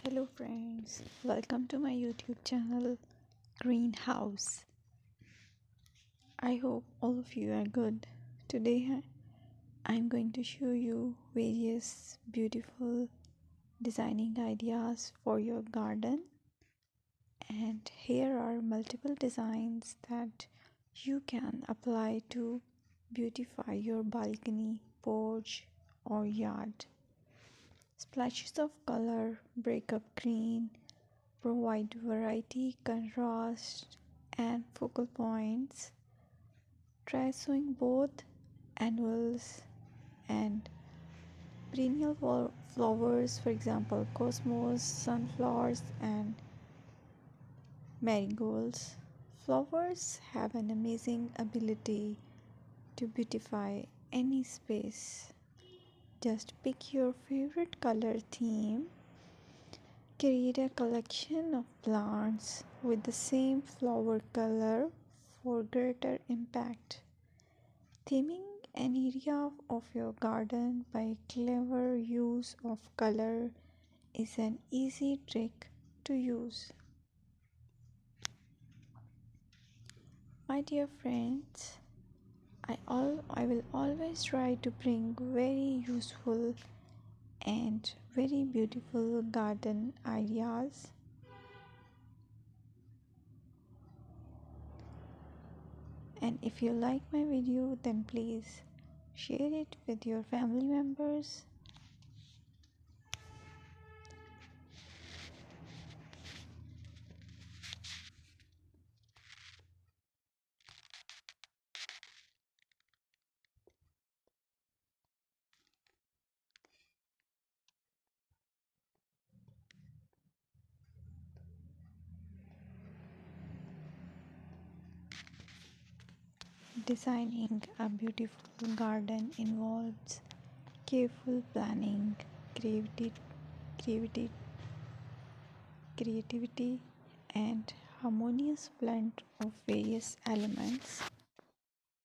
Hello friends, welcome to my YouTube channel Greenhouse. I hope all of you are good. Today I'm going to show you various beautiful designing ideas for your garden, and here are multiple designs that you can apply to beautify your balcony, porch or yard. Splashes of color break up green, provide variety, contrast, and focal points. Try sowing both annuals and perennial flowers, for example, cosmos, sunflowers, and marigolds. Flowers have an amazing ability to beautify any space. Just pick your favorite color theme. Create a collection of plants with the same flower color for greater impact. Theming an area of your garden by clever use of color is an easy trick to use. My dear friends, I will always try to bring very useful and very beautiful garden ideas. And if you like my video, then please share it with your family members. Designing a beautiful garden involves careful planning, creativity, creativity, creativity and harmonious blend of various elements.